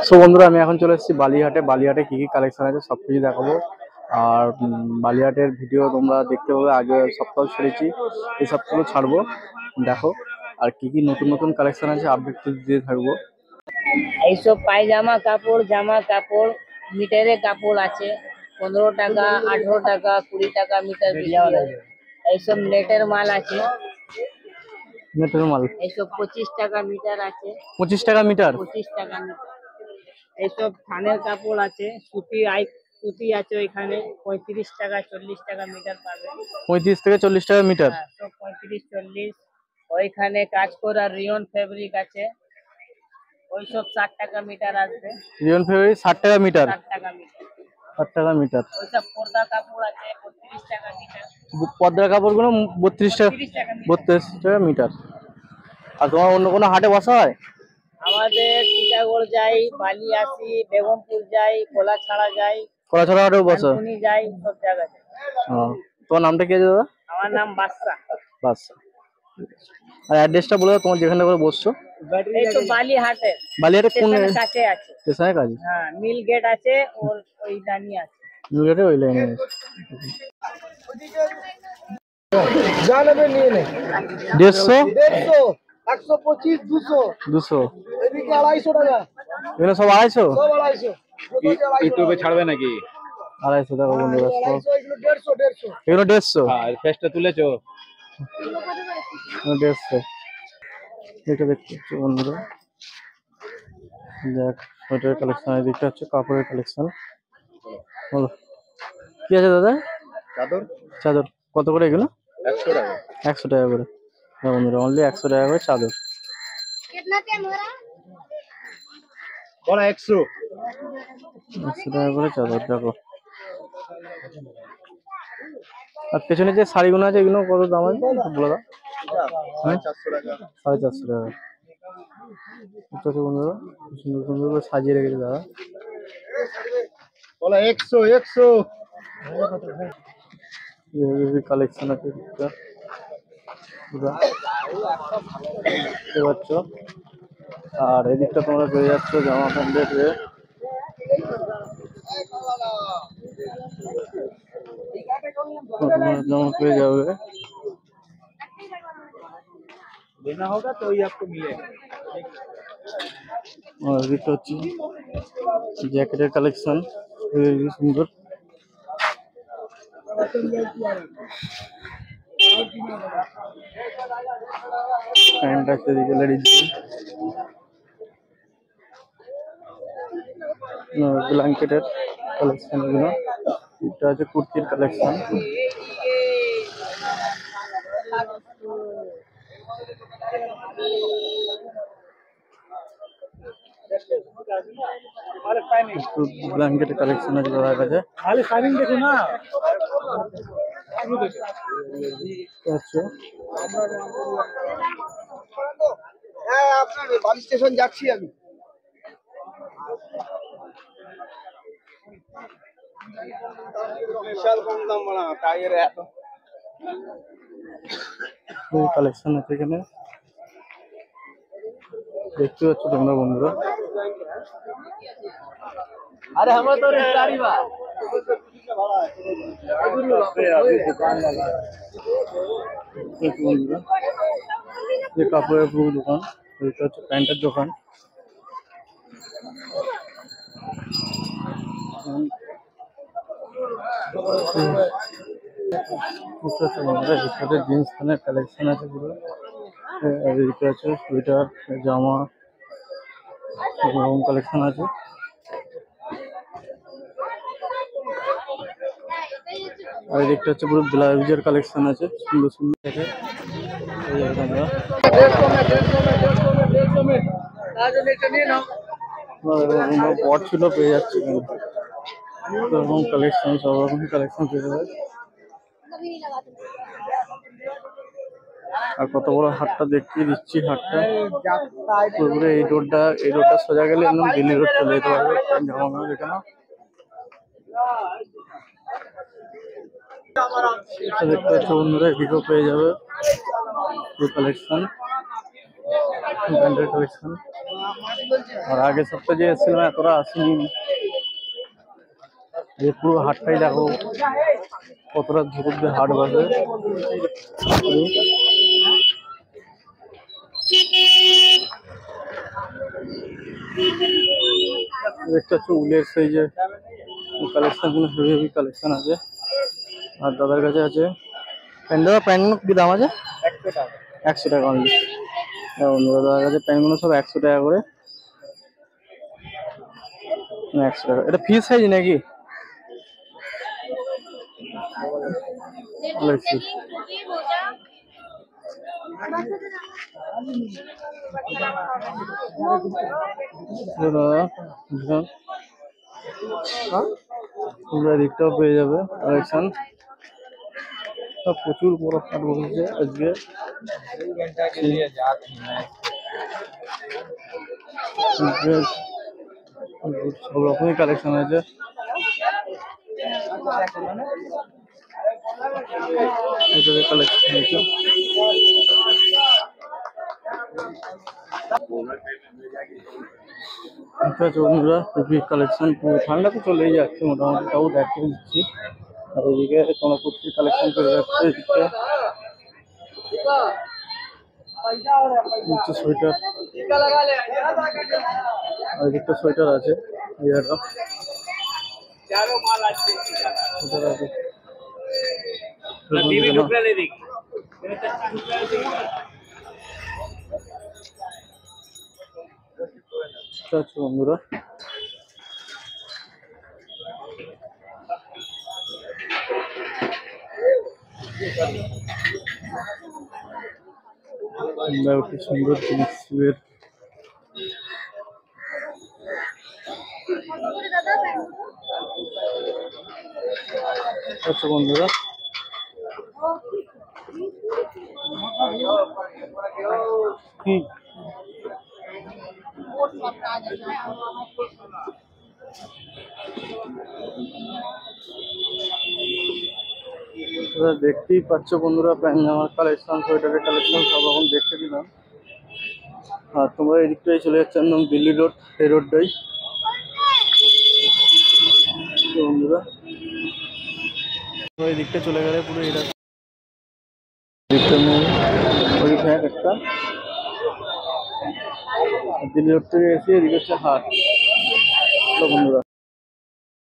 So বন্ধুরা আমি এখন চলে এসেছি বালিহাটে। বালিহাটে কি কি কালেকশন আছে সবকিছু দেখাবো। আর বালিহাটের ভিডিও তোমরা দেখতে পাবে, আগে সপ্তাহ ছেড়েছি, এই সপ্তাহে ছাড়বো, দেখো। আর কি কি নতুন নতুন কালেকশন আছে আপডেট দিয়ে থাকবো। এইসব পায়জামা কাপড়, জামা কাপড়, মিটারের কাপড় আছে 15 টাকা, 18 টাকা, 20 টাকা মিটার বিক্রি হয়। এইসব নেটের মাল আছে, নেটের মাল এইসব 25 টাকা মিটার আছে। 25 টাকা মিটার। 25 টাকা মিটার। এইসব থানের কাপড় আছে, সুতি আছে ওইখানে 35 টাকা 40 টাকা মিটার পাবে। 35 থেকে 40 টাকা মিটার। হ্যাঁ, সব 35-40। ওইখানে কাজ করা রিয়ন ফেব্রিক আছে, ওইসব 60 টাকা মিটার আসবে। রিয়ন ফেব্রিক 60 টাকা মিটার। 60 টাকা মিটার। 60 টাকা মিটার। ওইসব পর্দা কাপড় আছে 32 টাকা মিটার। পর্দার কাপড়গুলো 32 টাকা, 32 টাকা মিটার। আর তোমার অন্য কোনো হাটে বসা হয়? আমাদের টিটাগড় যাই, বালিয়াসি, বেগমপুর যাই, কোলাছাড়া যাই, কলাছড়া হাটেও বসো? ডানকুনি যাই, সব জায়গায়। তোমার নামটা কি আছে দাদা? আমার নাম বাদশা। বাদশা। আর অ্যাড্রেসটা বলে দাও তোমার, যেখানে করে বসছো। এই তো বালিহাটে। বালিহাটে কোন কাছে আছে? স্টেশনের কাছে? হ্যাঁ, মিল গেট আছে, ওর ওই দানি আছে। মিল গেটে ওই লাইনে আছে। যা নেবে নিয়ে নে। 150, 150, 125, 200, 200, এদিকে 250 টাকা। এগুলো সব 250? সব 250। ইউটিউবে ছাড়বে নাকি? 250 টাকা বন্ধুরা। 250, এগুলো 150, 150। এগুলো 150? হ্যাঁ, ফেসটা তুলেছো? 150। এটা দেখতে হচ্ছে বন্ধুরা, দেখ সোয়েটারের কালেকশন। এদিকটা হচ্ছে কাপড়ের কালেকশন। বলো কি আছে দাদা? চাদর। চাদর কত করে এগুলো? 100 টাকা। 100 টাকা করে। হ্যাঁ বন্ধুরা, অনলি 100 টাকা করে চাদর। বলো 100। 100 টাকা করে চাদর। দেখো, আর পেছনে যে শাড়িগুলো আছে এগুলো কত দাম আছে একটু বলে দাও। 450 টাকা। 450 টাকা। ঠিক আছে বন্ধুরা, সুন্দর সুন্দর করে সাজিয়ে রেখেছে দাদা। বলো 100, 100। কালেকশন আছে এদিকটা পুরো, দেখতে পাচ্ছ। আর এদিকটা তোমরা পেয়ে যাচ্ছ জামা প্যান্টের রেট। জামা পেয়ে যাবে। लेना होगा तो ये आपको मिलेगा। আর এদিকটা হচ্ছে জ্যাকেটের কালেকশন, সুন্দর। প্যান্ট আছে এদিকে লেডিস, ব্ল্যাঙ্কেটের কালেকশন এগুলো। এটা আছে কুর্তির কালেকশন। ব্ল্যাঙ্কেটের কালেকশন আছে দাদার কাছে। আচ্ছা, হ্যাঁ, আপনার বালি স্টেশন যাচ্ছি আমি। বিশাল কম দাম বলা টায়ারে এত কালেকশন আছে এখানে, দেখতে পাচ্ছ তোমরা বন্ধুরা। अरे हमें तो रिश्तेदारी बा। বন্ধুরা যে কাপড়ের পুরো দোকান, এটা হচ্ছে প্যান্টের দোকান। জিন্স প্যান্টের কালেকশন আছে পুরো। এদিকে আছে সোয়েটার, জামা, এরকম কালেকশন আছে। আর এদিকটা হচ্ছে পুরো ব্লাউজের কালেকশন আছে, সুন্দর সুন্দর আছে। এই যে তোমরা 150 में पॉट ছিল পেয়ে যাচ্ছে এরকম কালেকশন, সব রকম কালেকশন পেয়ে যাবে। আর কত বড় হাটটা দেখিয়ে দিচ্ছি। হাটটা পুরোপুরি এই রোডটা সোজা গেলে একদম দিল্লি রোড চলে যেতে পারবে। ঝামানো দেখে না, দেখতে পাচ্ছ বন্ধুরা, এদিকেও পেয়ে যাবে কালেকশন। ব্র্যান্ডের কালেকশন। আর আগের সপ্তাহে যে এসেছিলাম এতটা আসেনি। এই পুরো হাটটাই দেখো কতটা ঝুঁকুর দিয়ে হাট বসে। দেখতে পাচ্ছ উলের সেই যে কালেকশন গুলো হেভি হেভি কালেকশন আছে। আর দাদার কাছে আছে প্যান্টগুলো। প্যান্টগুলো কি দাম আছে? 100 টাকা অনলি। দাদার কাছে প্যান্টগুলো সব 100 টাকা করে। 100 টাকা। এটা ফ্রি সাইজ নাকি? তোমরা দিকটাও পেয়ে যাবে কালেকশন। প্রচুর বড় হাট বসেছে আজকে। সব রকমই কালেকশন আছে। এটাতে কালেকশন আছে। আচ্ছা বন্ধুরা, খুবই কালেকশন। ঠান্ডা তো চলেই যাচ্ছে মোটামুটি, তাও দেখে দিচ্ছি। আর এদিকে কোনো কুর্তির কালেকশন করে যাচ্ছে। এদিকটা সোয়েটার, আর এদিকটা সোয়েটার আছে। বন্ধুরা কি সুন্দর জিনিস। আচ্ছা বন্ধুরা, কি দেখতেই পাচ্ছ বন্ধুরা, প্যান্ট জামার কালেকশন, সোয়েটারের কালেকশন সব রকম দেখতে দিলাম। আর তোমরা এই দিকটাই চলে যাচ্ছে একদম দিল্লি রোড, এই রোডটাই বন্ধুরা। এই দিকটা চলে গেলে পুরো এটা একটা দিল্লি রোড থেকে এসে এদিকে হচ্ছে হাট বন্ধুরা।